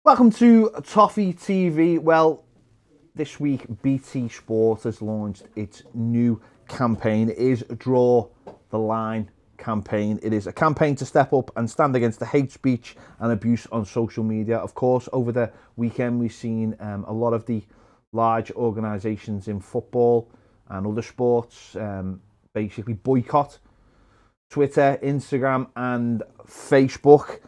Welcome to Toffee TV. Well, this week BT Sport has launched its new campaign. It is Draw the Line campaign. It is a campaign to step up and stand against the hate speech and abuse on social media. Of course, over the weekend we've seen a lot of the large organisations in football and other sports basically boycott Twitter, Instagram and Facebook.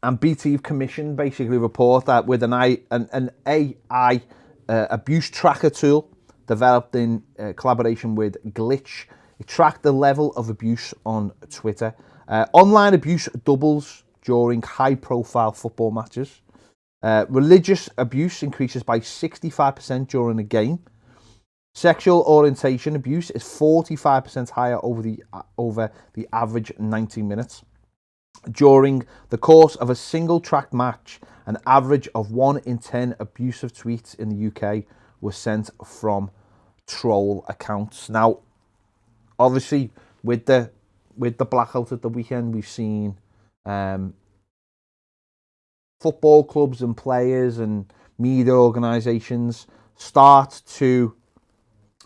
And BT have commissioned basically a report that with an AI abuse tracker tool developed in collaboration with Glitch, it tracked the level of abuse on Twitter. Online abuse doubles during high-profile football matches. Religious abuse increases by 65% during a game. Sexual orientation abuse is 45% higher over the average 90 minutes. During the course of a single tracked match, an average of 1 in 10 abusive tweets in the UK were sent from troll accounts. Now, obviously, with the blackout at the weekend, we've seen football clubs and players and media organisations start to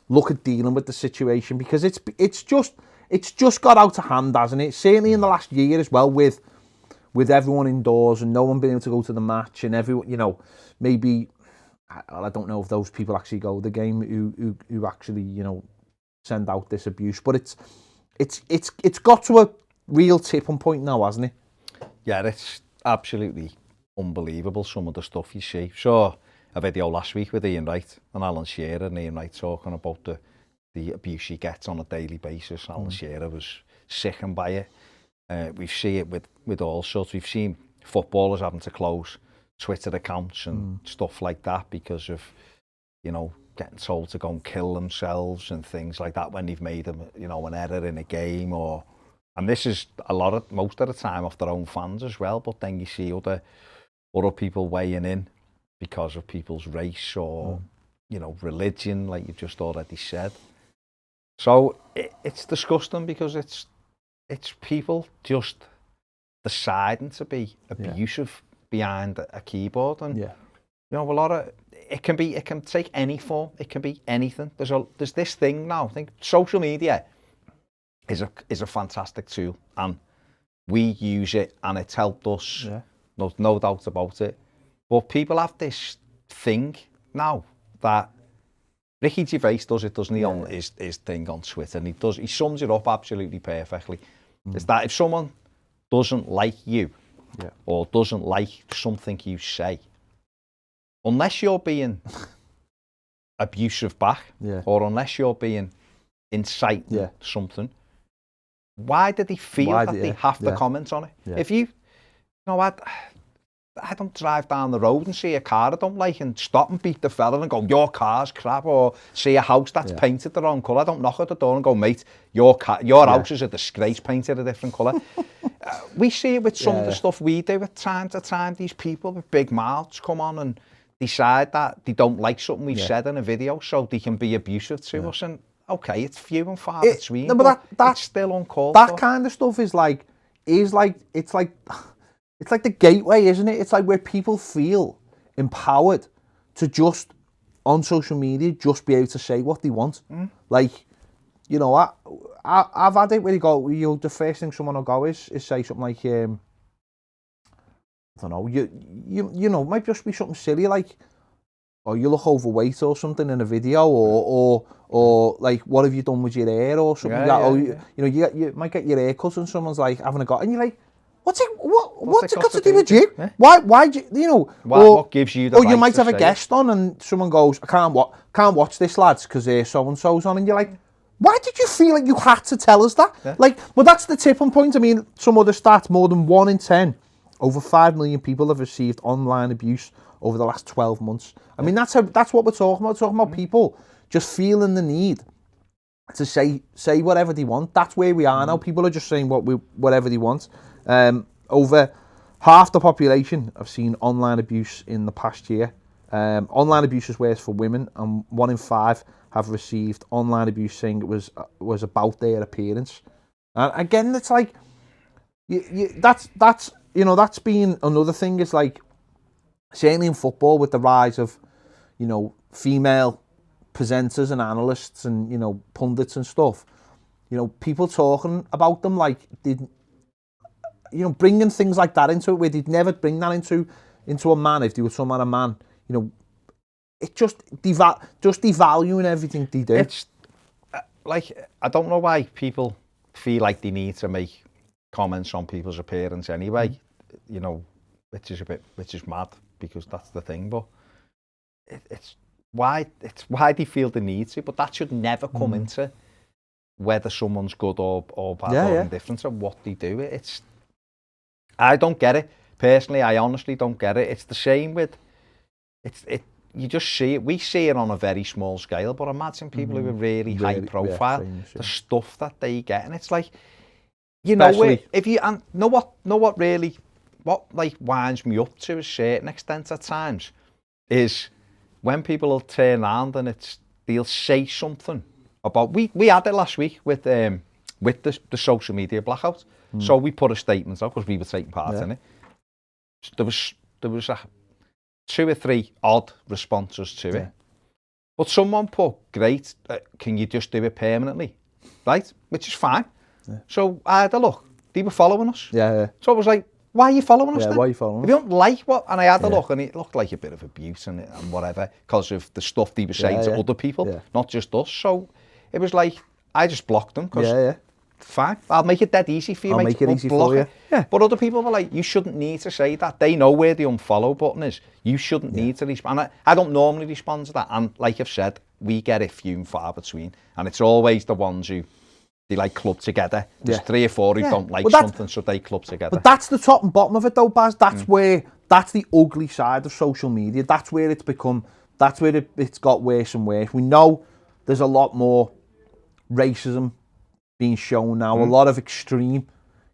look at dealing with the situation, because it's just got out of hand, hasn't it? Certainly in the last year as well, with everyone indoors and no one being able to go to the match, and everyone, maybe, I don't know if those people actually go to the game who actually, send out this abuse, but it's got to a real tipping point now, hasn't it? Yeah, it's absolutely unbelievable, some of the stuff you see. Saw a video last week with Ian Wright and Alan Shearer, and Ian Wright talking about the abuse he gets on a daily basis. Alan Shearer was sickened by it. We see it with all sorts. We've seen footballers having to close Twitter accounts and stuff like that because of, getting told to go and kill themselves and things like that when they've made an error in a game, and this is most of the time off their own fans as well. But then you see other people weighing in because of people's race or religion, like you've just already said. So it's disgusting, because it's people just deciding to be abusive behind a keyboard, and a lot of it can take any form. It can be anything. There's this thing now. I think social media is a fantastic tool, and we use it, and it's helped us. Yeah. No doubt about it. But people have this thing now that Ricky Gervais does it, doesn't he, on his thing on Twitter, and he sums it up absolutely perfectly. Is that if someone doesn't like you or doesn't like something you say, unless you're being abusive back or unless you're being inciting something, why do they feel that they have to comment on it? Yeah. If you know what, I don't drive down the road and see a car I don't like and stop and beat the fella and go, your car's crap, or see a house that's painted the wrong colour. I don't knock at the door and go, mate, your house is a disgrace, painted a different colour. We see it with some of the stuff we do at time to time. These people with big mouths come on and decide that they don't like something we've said in a video, so they can be abusive to us. And okay, it's few and far between, but it's still uncalled for. That kind of stuff it's like the gateway, isn't it? It's like where people feel empowered to just, on social media, just be able to say what they want. Like, I've had it where you go, the first thing someone will go is say something like, I don't know, it might just be something silly like, or you look overweight or something in a video, or like, what have you done with your hair or something like that. You might get your hair cut and someone's like having a go, and you're like, What's it got to do with you? Yeah. Why do you, what gives you the right? Or you might have a guest on and someone goes, I can't watch this, lads, because so-and-so's on, and you're like, why did you feel like you had to tell us that? Yeah. Like, well, that's the tipping point. I mean, some other stats, more than 1 in 10, over 5 million people have received online abuse over the last 12 months. I mean, that's what we're talking about. We're talking about people just feeling the need to say whatever they want. That's where we are now. People are just saying whatever they want. Over half the population have seen online abuse in the past year. Online abuse is worse for women, and 1 in 5 have received online abuse saying it was about their appearance. And again, it's like that's been another thing. Is like certainly in football with the rise of, female presenters and analysts and, pundits and stuff, people talking about them like, bringing things like that into it, where they'd never bring that into a man if they were somehow a man, it just devaluing everything they do. It's like, I don't know why people feel like they need to make comments on people's appearance anyway, which is mad, because that's the thing, but it's why they feel the need to, but that should never come into whether someone's good or bad or indifferent to what they do. I don't get it. Personally, I honestly don't get it. It's the same with, you just see it. We see it on a very small scale, but imagine people who are really high profile, the stuff that they get, and it's like, if you know what really winds me up to a certain extent at times is when people will turn around and they'll say something about, we had it last week with the social media blackout. So we put a statement up because we were taking part in it. There was 2 or 3 odd responses to it. But someone put, great, can you just do it permanently? Right? Which is fine. So I had a look. They were following us. So I was like, why are you following us then? Why are you following us? If you don't like what... And I had a look, and it looked like a bit of abuse and whatever, because of the stuff they were saying to other people, not just us. So it was like, I just blocked them, because fine, I'll make it dead easy for you, mate. Make it easy for you. But other people were like, you shouldn't need to say that. They know where the unfollow button is. You shouldn't need to respond. And I don't normally respond to that. And like I've said, we get it few and far between. And it's always the ones who, they like club together. There's 3 or 4 who don't like something, so they club together. But that's the top and bottom of it though, Baz. That's that's the ugly side of social media. That's where it's got worse and worse. We know there's a lot more racism being shown now. A lot of extreme,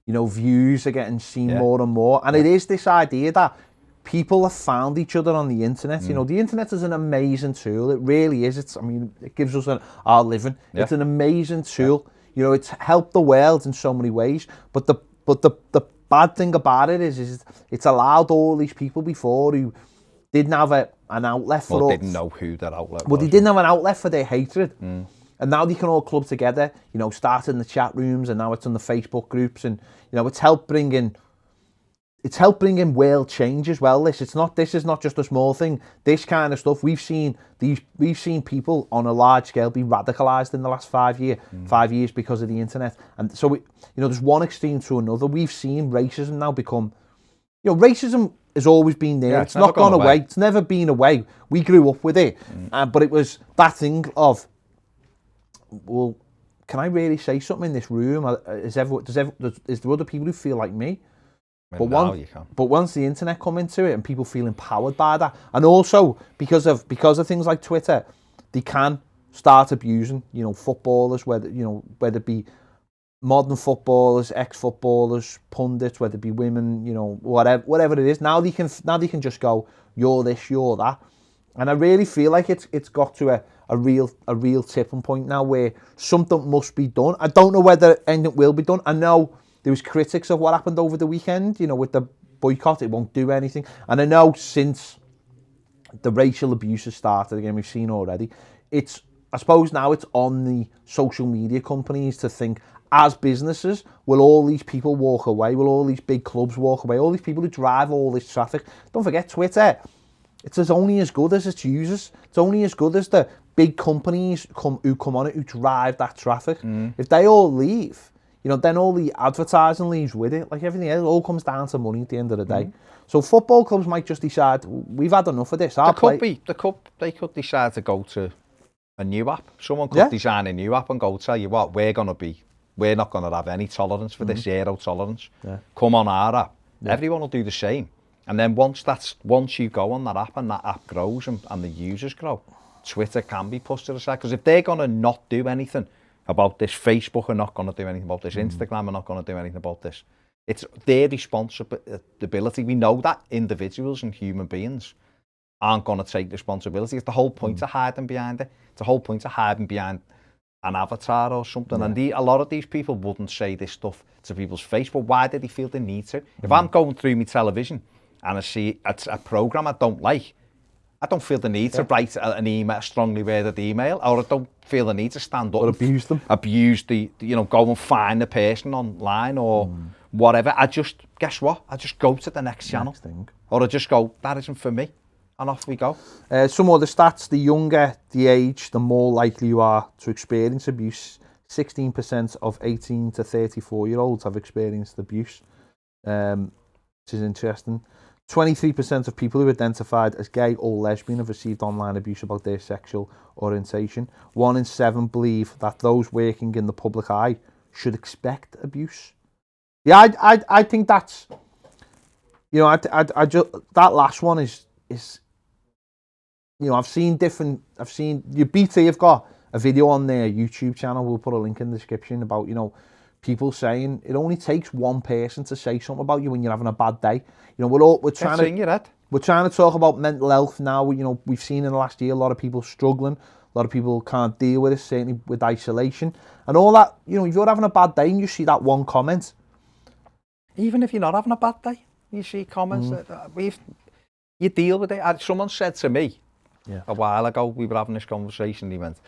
views are getting seen more and more. And it is this idea that people have found each other on the internet. The internet is an amazing tool. It really is. It gives us our living. It's an amazing tool. It's helped the world in so many ways. But the bad thing about it is it's allowed all these people before who didn't have an outlet for... Well, didn't know who that outlet was. Well, they didn't have an outlet for their hatred. And now they can all club together, start in the chat rooms, and now it's on the Facebook groups, and it's helped bring in world change as well. This is not just a small thing. This kind of stuff we've seen people on a large scale be radicalized in the last 5 years because of the internet. And so there's one extreme to another. We've seen racism now become, racism has always been there. It's not gone away. It's never been away. We grew up with it, but it was that thing of, well, can I really say something in this room? Is there other people who feel like me? But once the internet come into it and people feel empowered by that, and also because of things like Twitter, they can start abusing, footballers, whether it be modern footballers, ex-footballers, pundits, whether it be women, whatever it is. Now they can just go, you're this, you're that, and I really feel like it's got to a real tipping point now where something must be done. I don't know whether anything will be done. I know there was critics of what happened over the weekend, with the boycott. It won't do anything. And I know since the racial abuse has started again, we've seen already, I suppose now it's on the social media companies to think, as businesses, will all these people walk away? Will all these big clubs walk away? All these people who drive all this traffic? Don't forget, Twitter, it's only as good as its users. It's only as good as the big companies who come on it, who drive that traffic. If they all leave, then all the advertising leaves with it. Like everything else, it all comes down to money at the end of the day. So football clubs might just decide, we've had enough of this. They could decide to go to a new app. Someone could design a new app and go, tell you what, we're not going to have any tolerance for this, 0 tolerance. Come on our app. Everyone will do the same. And then once you go on that app and that app grows and the users grow, Twitter can be pushed to the side. Because if they're going to not do anything about this, Facebook are not going to do anything about this, Instagram are not going to do anything about this. It's their responsibility. We know that individuals and human beings aren't going to take responsibility. It's the whole point of hiding behind it. It's the whole point of hiding behind an avatar or something. And a lot of these people wouldn't say this stuff to people's face, but why do they feel the need to? If I'm going through my television and I see it's a program I don't like, I don't feel the need to write an email, a strongly worded email, or I don't feel the need to stand up Or and abuse them. Abuse the, go and find the person online or whatever. I just, guess what? I just go to the next channel. Thing. Or I just go, that isn't for me. And off we go. Some other stats, the younger the age, the more likely you are to experience abuse. 16% of 18 to 34-year-olds have experienced abuse, which is interesting. 23% of people who identified as gay or lesbian have received online abuse about their sexual orientation. 1 in 7 believe that those working in the public eye should expect abuse. Yeah, I think that's, I just, that last one is, I've seen your BT have got a video on their YouTube channel. We'll put a link in the description about, people saying it only takes one person to say something about you when you're having a bad day. We're trying to talk about mental health now. We've seen in the last year a lot of people struggling. A lot of people can't deal with it, certainly with isolation and all that. If you're having a bad day and you see that one comment, even if you're not having a bad day, you see comments that you deal with it. Someone said to me a while ago, we were having this conversation. He went,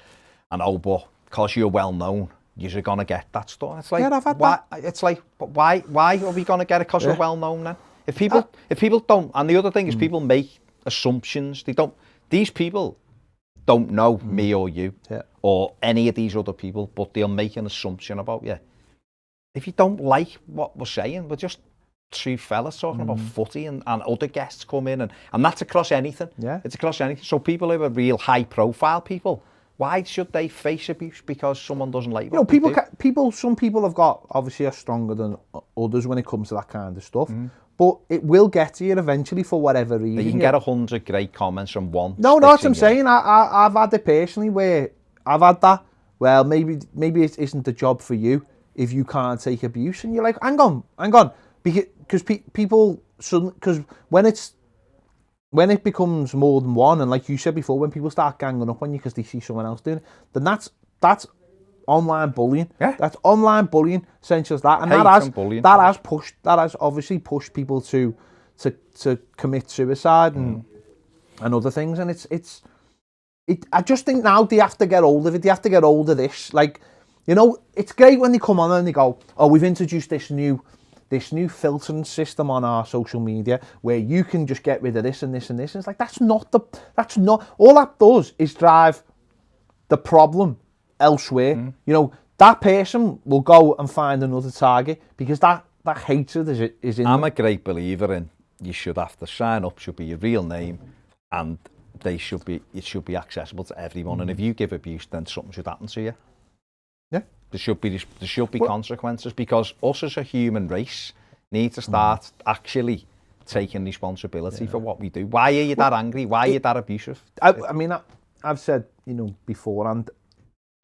"I know, but because you're well known, you're gonna get that stuff." It's like, I've had why? that. It's like, why are we gonna get it because we're well known then? If people don't, and the other thing is people make assumptions. These people don't know me or you or any of these other people, but they'll make an assumption about you. If you don't like what we're saying, we're just two fellas talking about footy and other guests come in and that's across anything. Yeah. It's across anything. So people who are real high profile people, why should they face abuse because someone doesn't like what they do? Some people have got, obviously are stronger than others when it comes to that kind of stuff. But it will get to you eventually for whatever reason. You can get 100 great comments from one. No, that's what I'm saying. I've had it personally where I've had that. Well, maybe it isn't the job for you if you can't take abuse. And you're like, hang on. Because people, because when it becomes more than one, and like you said before, when people start ganging up on you because they see someone else doing it, then that's online bullying. Yeah. That's online bullying, essentially as that. And that has obviously pushed people to commit suicide and other things. And I just think now they have to get hold of it. They have to get hold of this. Like, it's great when they come on and they go, "Oh, we've introduced this new filtering system on our social media where you can just get rid of this and this and this." And it's like, that's not all that does is drive the problem elsewhere. That person will go and find another target because that hatred is in I'm a great believer in you should have to sign up, should be your real name, and it should be accessible to everyone. And if you give abuse, then something should happen to you. Yeah. There should be consequences because us as a human race need to start actually taking responsibility for what we do. Why are you that angry? Why are you that abusive? I've said, before, and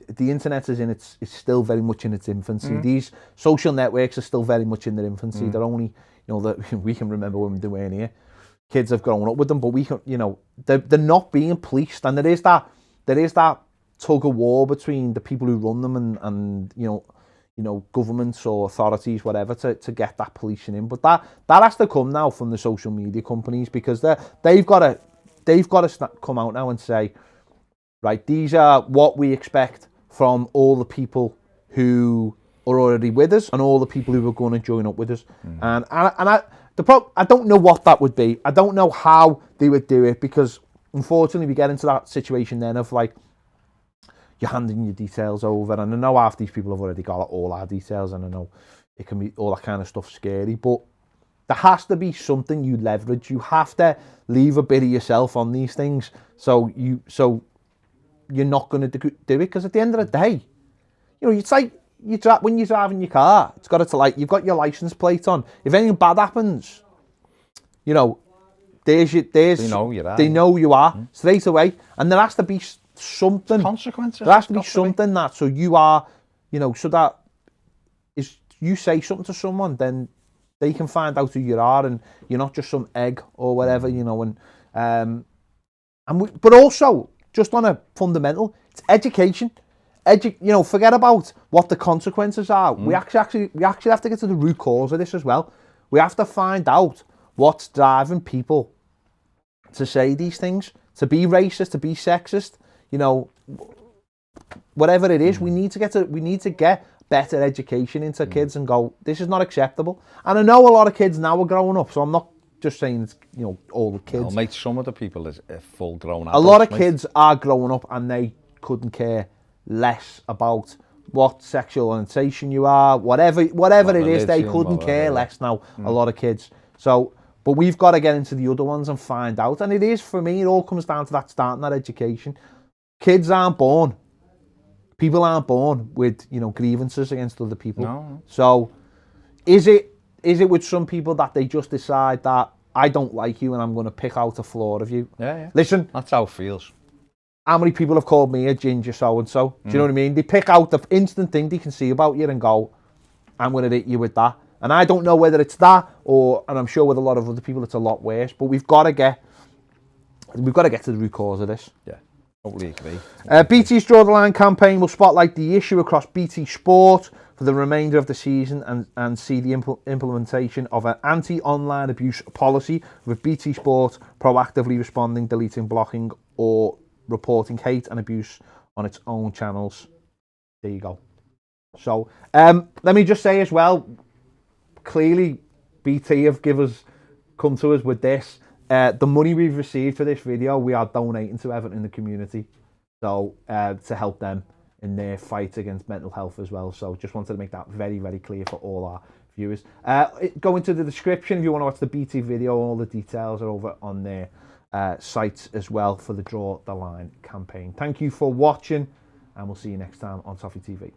the internet is still very much in its infancy. These social networks are still very much in their infancy. They're only, that we can remember when we were here. Kids have grown up with them, but we can, they're not being policed, and there is that tug of war between the people who run them and governments or authorities, whatever, to get that policing in. But that has to come now from the social media companies because they've got to come out now and say, right, these are what we expect from all the people who are already with us and all the people who are going to join up with us. And I don't know what that would be. I don't know how they would do it because unfortunately we get into that situation then of like, you're handing your details over, and I know half these people have already got all our details, and I know it can be all that kind of stuff scary, but there has to be something you leverage. You have to leave a bit of yourself on these things, so you're not going to do it, because at the end of the day, it's like when you're driving your car, it's got to like, you've got your license plate on. If anything bad happens, they know you are straight away, and there has to be something consequences. There has to be something that, so you are, so that is, you say something to someone, then they can find out who you are, and you're not just some egg or whatever, but also just on a fundamental, it's education. Forget about what the consequences are. We actually have to get to the root cause of this as well. We have to find out what's driving people to say these things, to be racist, to be sexist, you know, whatever it is, we need to get better education into kids and go, this is not acceptable. And I know a lot of kids now are growing up, so I'm not just saying it's, you know, all the kids. Well, mate, some of the people is full grown adults. A lot of kids are growing up and they couldn't care less about what sexual orientation you are, whatever it is, they couldn't care less now, a lot of kids. So, but we've got to get into the other ones and find out. And it is, for me, it all comes down to that starting that education. Kids aren't born. People aren't born with, you know, grievances against other people. No. So, is it with some people that they just decide that I don't like you and I'm going to pick out a flaw of you? Yeah. Listen. That's how it feels. How many people have called me a ginger so-and-so? Do you know what I mean? They pick out the instant thing they can see about you and go, I'm going to hit you with that. And I don't know whether it's that and I'm sure with a lot of other people it's a lot worse, but we've got to get to the root cause of this. Yeah, totally agree. BT's Draw the Line campaign will spotlight the issue across BT Sport for the remainder of the season and see the implementation of an anti-online abuse policy, with BT Sport proactively responding, deleting, blocking or reporting hate and abuse on its own channels. There you go. So let me just say as well, clearly BT have come to us with this. The money we've received for this video, we are donating to Everton in the community, so to help them in their fight against mental health as well. So just wanted to make that very, very clear for all our viewers. Go into the description if you want to watch the BT video. All the details are over on their site as well for the Draw the Line campaign. Thank you for watching, and we'll see you next time on Toffee TV.